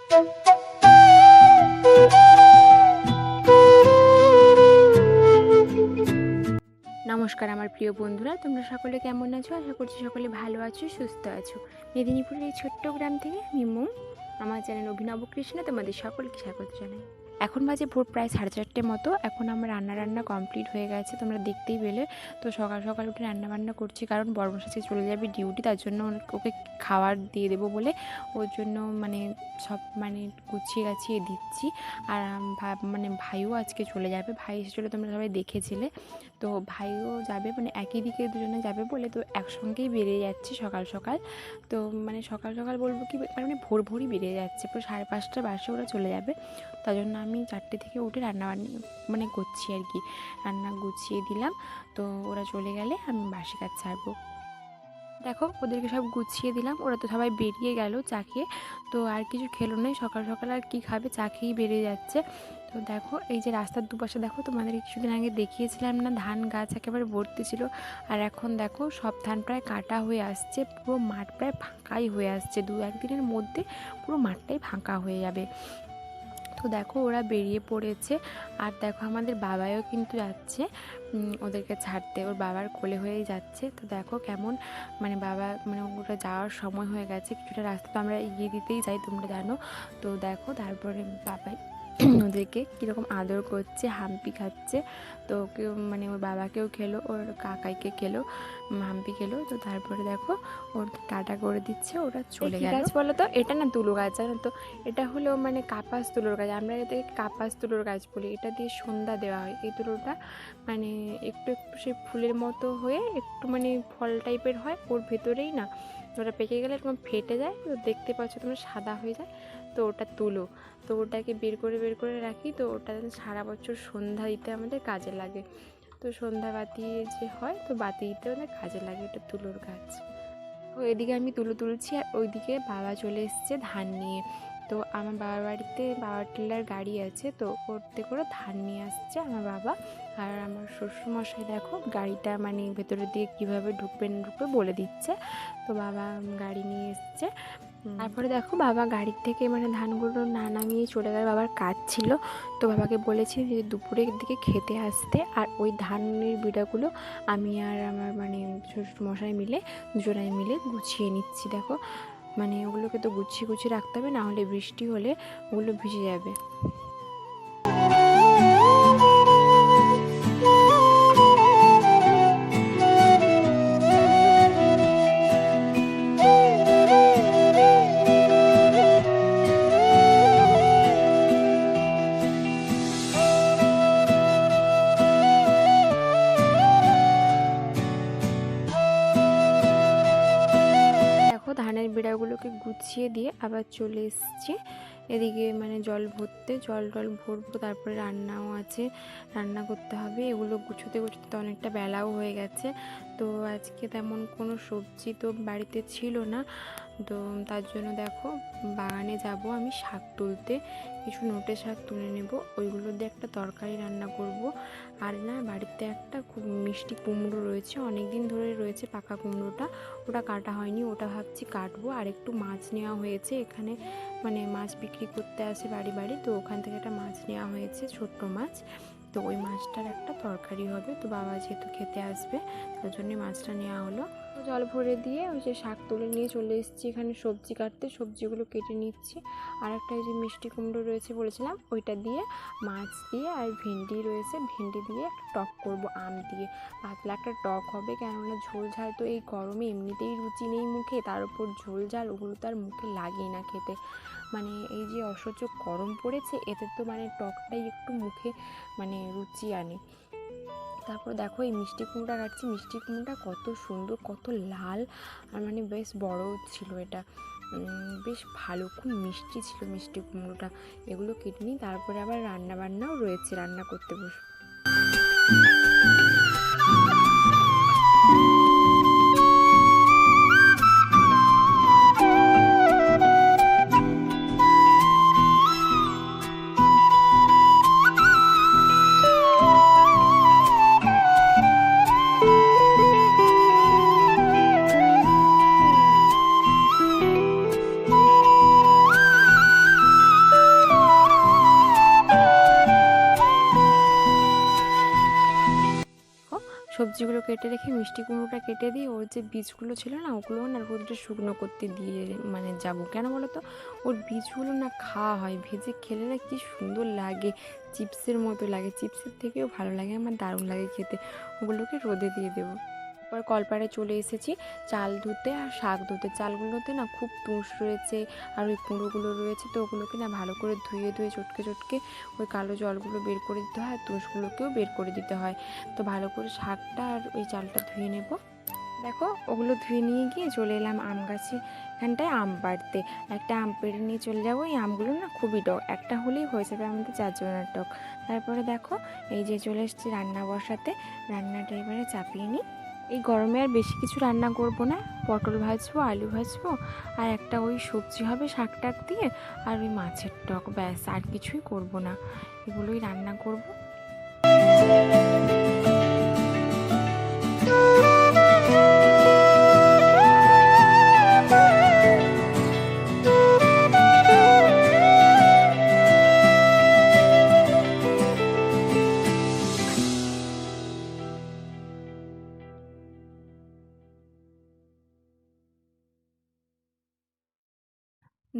নমস্কার আমার প্রিয় বন্ধুরা, তোমরা সকলে কেমন আছো? আশা করছি সকলে ভালো আছো, সুস্থ আছো। মেদিনীপুরের এই ছোট্ট গ্রাম থেকে আমি আমার চ্যানেল অভিনব কৃষ্ণে তোমাদের সকলকে স্বাগত জানাই। এখন বাজে ভোর প্রায় 4:30 মতো। এখন আমার রান্না কমপ্লিট হয়ে গেছে, তোমরা দেখতেই পেলে। তো সকাল সকাল উঠে রান্নাবান্না করছি, কারণ বর্মশাসে চলে যাবে ডিউটি, তার জন্য ওকে খাবার দিয়ে দেবো বলে ওর জন্য সব গুছিয়ে গাছিয়ে দিচ্ছি। আর ভাইও আজকে চলে যাবে, ভাই এসে চলে তোমরা সবাই দেখেছিলে। তো ভাইও যাবে, একই দিকে দুজনে যাবে বলে তো একসঙ্গেই বেরিয়ে যাচ্ছি সকাল সকাল। তো সকাল সকাল বলবো কি, ভোর ভোরই বেরিয়ে যাচ্ছে, পুরো 5:30 বাসে ওরা চলে যাবে। তার জন্য আমি 4টে থেকে উঠে রান্নাবান্না করছি আর কি। রান্না গুছিয়ে দিলাম, তো ওরা চলে গেলে আমি বাসি কাজ ছাড়বো। দেখো ওদেরকে সব গুছিয়ে দিলাম, ওরা তো সবাই বেরিয়ে গেল চা খেয়ে। তো আর কিছু খেলো না, সকাল সকাল আর কি খাবে, চা খেয়েই বেরিয়ে যাচ্ছে। তো দেখো এই যে রাস্তার দুপাশে দেখো, তোমাদেরকে কিছুদিন আগে দেখিয়েছিলাম না, ধান গাছ একেবারে ভর্তি ছিল। আর এখন দেখো সব ধান প্রায় কাটা হয়ে আসছে, পুরো মাঠ প্রায় ফাঁকাই হয়ে আসছে। 2-1 দিনের মধ্যে পুরো মাঠটাই ফাঁকা হয়ে যাবে। তো দেখো ওরা বেরিয়ে পড়েছে। আর দেখো আমাদের বাবাও কিন্তু যাচ্ছে ওদেরকে ছাড়তে, ওর বাবার কোলে হয়েই যাচ্ছে। তো দেখো কেমন বাবা ওরা যাওয়ার সময় হয়ে গেছে, কিছুটা রাস্তা তো আমরা এগিয়ে দিতেই যাই, তোমরা জানো। তো দেখো তারপরে বাবাই ওদেরকে কীরকম আদর করছে, হাম্পি খাচ্ছে। তো কেউ ওর বাবাকেও খেলো, ওর কাকাইকে খেলো, হাম্পি খেলো। তো তারপরে দেখো ওর টাটা করে দিচ্ছে, ওরা চলে গেল। গাছ বলো তো, এটা না তুলো গাছ, জানো তো? এটা হলো কাপাস তুলোর গাছ, আমরা এটাকে কাপাস তুলোর গাছ বলি। এটা দিয়ে সন্ধ্যা দেওয়া হয়। এই তুলোটা একটু একটু সেই ফুলের মতো হয়ে একটু ফল টাইপের হয়, ওর ভেতরেই না ওটা পেকে গেলে এরকম ফেটে যায়, তো দেখতে পাচ্ছ তোমরা সাদা হয়ে যায়। তো ওটা তুলো, তো ওটাকে বের করে রাখি। তো ওটা সারা বছর সন্ধ্যা দিতে আমাদের কাজে লাগে। তো সন্ধ্যা বাতি যে হয়, তো বাতি দিতে আমাদের কাজে লাগে, এটা তুলোর গাছ। তো এদিকে আমি তুলো তুলছি, আর ওইদিকে বাবা চলে এসছে ধান নিয়ে। তো আমার বাবার বাড়িতে বাবার টিলার গাড়ি আছে, তো ওতে করে ধান নিয়ে আসছে আমার বাবা। আর আমার শ্বশুরমশাই দেখো গাড়িটা ভেতরের দিকে কীভাবে ঢুকবে বলে দিচ্ছে। তো বাবা গাড়ি নিয়ে এসছে। তারপরে দেখো বাবা গাড়ির থেকে ধানগুলো না নামিয়ে চলে গেল, বাবার কাজ ছিল। তো বাবাকে বলেছি যে দুপুরের দিকে খেতে আসতে। আর ওই ধানের বিড়াগুলো আমি আর আমার শ্বশুরমশাই মিলে দুজনাই মিলে গুছিয়ে নিচ্ছি। দেখো ওগুলোকে তো গুছিয়ে রাখতে হবে, না হলে বৃষ্টি হলে ওগুলো ভিজে যাবে। ধানের বিড়াগুলোকে গুছিয়ে দিয়ে আবার চলে এসেছি এদিকে, জল ভরতে, জল ভরবো। তারপরে রান্নাও আছে, রান্না করতে হবে। এগুলো গুছোতে তো অনেকটা বেলাও হয়ে গেছে। তো আজকে তেমন কোনো সবজি তো বাড়িতে ছিল না, তো তার জন্য দেখো বাগানে যাব আমি শাক তুলতে, কিছু নোটে শাক তুলে নেব, ওইগুলো দিয়ে একটা তরকারি রান্না করব। আর না বাড়িতে একটা খুব মিষ্টি কুমড়ো রয়েছে, অনেক দিন ধরে রয়েছে পাকা কুমড়োটা, ওটা কাটা হয়নি, ওটা ভাবছি কাটবো। আর একটু মাছ নেওয়া হয়েছে এখানে, মাছ বিক্রি করতে আসে বাড়ি বাড়ি, তো ওখান থেকে একটা মাছ নেওয়া হয়েছে, ছোট্ট মাছ। তো ওই মাছটার একটা তরকারি হবে। তো বাবা যেহেতু খেতে আসবে তার জন্যে মাছটা নেওয়া হলো। জল ভরে দিয়ে ওই যে শাক তুলে নিয়ে চলে এসেছি এখানে সবজি কাটতে, সবজিগুলো কেটে নিচ্ছি। আর একটা যে মিষ্টি কুমড়ো রয়েছে বলেছিলাম, ওইটা দিয়ে মাছ দিয়ে, আর ভেন্ডি রয়েছে, ভেন্ডি দিয়ে একটা টক করব আম দিয়ে, পাতলা একটা টক হবে। কেননা ঝোল ঝাল তো এই গরমে এমনিতেই রুচি নেই মুখে, তার উপর ঝোল ঝাল ওগুলো তো আর মুখে লাগেই না খেতে। এই যে অসহ্য গরম পড়েছে, এতে তো টকটাই একটু মুখে রুচি আনে। তারপর দেখো এই মিষ্টি কুমড়োটা কাটছি, মিষ্টি কুমড়োটা কত সুন্দর, কত লাল, আর বেশ বড় ছিল এটা, বেশ ভালো, খুব মিষ্টি ছিল মিষ্টি কুমড়োটা। এগুলো কেটে নিই, তারপরে আবার রান্নাবান্নাও রয়েছে, রান্না করতে বসবো। সবজিগুলো কেটে রেখে মিষ্টি কুমড়োটা কেটে দিয়ে ওর যে বীজগুলো ছিল না ওগুলো না রোদে শুকনো করতে দিয়ে মানে যাব। কেন বলো তো, ওর বীজগুলো না খাওয়া হয়, ভেজে খেলে না কি সুন্দর লাগে, চিপসের মতো লাগে, চিপসের থেকেও ভালো লাগে, আমার দারুণ লাগে খেতে। ওগুলোকে রোদে দিয়ে দেবো। তারপর কলপাড়ে চলে এসেছি চাল ধুতে আর শাক ধুতে। চালগুলোতে না খুব তুষ রয়েছে আর ওই কুঁড়োগুলো রয়েছে, তো ওগুলোকে না ভালো করে ধুয়ে ধুয়ে চটকে চটকে ওই কালো জলগুলো বের করে দিতে হয় আর তুষগুলোকেও বের করে দিতে হয়। তো ভালো করে শাকটা আর ওই চালটা ধুয়ে নেব। দেখো ওগুলো ধুয়ে নিয়ে গিয়ে চলে এলাম আম গাছে, এখানটায় আম পাড়তে। একটা আম পেড়ে নিয়ে চলে যাবো। এই আমগুলো না খুবই টক, একটা হলেই হয়ে যাবে আমাদের 4 জনের টক। তারপরে দেখো এই যে চলে এসেছি রান্না বসাতে, রান্নাটা এবারে চাপিয়ে নিই। এই গরমে আর বেশি কিছু রান্না করব না, পটল ভাজবো, আলু ভাজবো, আর একটা ওই সবজি হবে শাক টাক দিয়ে, আর ওই মাছের টক, ব্যাস, আর কিছুই করব না, এগুলোই রান্না করব।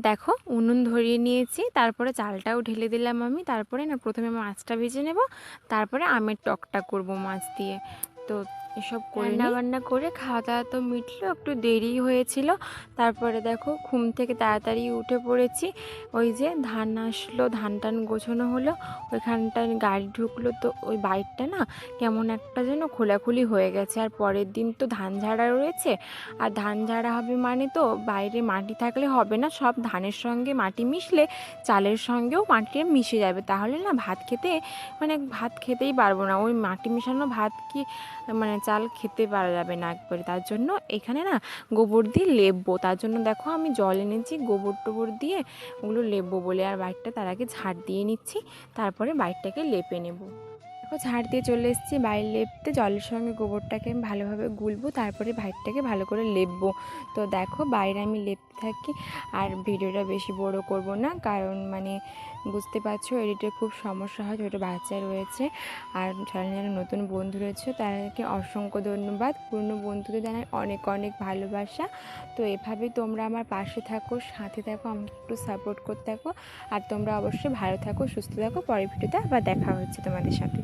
দেখো উনুন ধরিয়ে নিয়েছি, তারপরে চালটাও ঢেলে দিলাম আমি। তারপরে না প্রথমে মাছটা ভেজে নেব, তারপরে আমের টকটা করব মাছ দিয়ে। তো এসব করে রান্না বান্না করে খাওয়া দাওয়া তো মিটলো, একটু দেরি হয়েছিল। তারপরে দেখো ঘুম থেকে তাড়াতাড়ি উঠে পড়েছি। ওই যে ধান আসলো, ধান টান গোছানো হলো, ওইখানটায় গাড়ি ঢুকলো, তো ওই বাইরটা না কেমন একটা যেন খোলাখুলি হয়ে গেছে। আর পরের দিন তো ধান ঝাড়া রয়েছে, আর ধান ঝাড়া হবে মানে তো বাইরে মাটি থাকলে হবে না, সব ধানের সঙ্গে মাটি মিশলে চালের সঙ্গেও মাটি মিশে যাবে, তাহলে না ভাত খেতে মানে ভাত খেতেই পারবো না। ওই মাটি মেশানো ভাত কি মানে চাল খেতে পারা যাবে না একবারে। তার জন্য এখানে না গোবর দিয়ে লেপবো, তার জন্য দেখো আমি জল এনেছি গোবর টোবর দিয়ে ওগুলো লেপবো বলে। আর বাইরটা তার আগে ঝাড় দিয়ে নিচ্ছি, তারপরে বাইরটাকে লেপে নেব। দেখো ঝাড় দিয়ে চলে এসেছি বাইর লেপতে, জলের সঙ্গে গোবরটাকে আমি ভালোভাবে গুলবো, তারপরে বাইরটাকে ভালো করে লেপবো। তো দেখো বাইরে আমি লেপতে থাকি। আর ভিডিওটা বেশি বড় করব না, কারণ মানে বুঝতে পারছো এডিটের খুব সমস্যা হয়, ছোটো বাচ্চা রয়েছে। আর চ্যানেলে যারা নতুন বন্ধু রয়েছে তাদেরকে অসংখ্য ধন্যবাদ, পুরনো বন্ধুদের জানাই অনেক অনেক ভালোবাসা। তো এভাবেই তোমরা আমার পাশে থাকো, সাথে থাকো, আমাকে একটু সাপোর্ট করতে থাকো। আর তোমরা অবশ্যই ভালো থাকো, সুস্থ থাকো। পরের ভিডিওতে আবার দেখা হচ্ছে তোমাদের সাথে।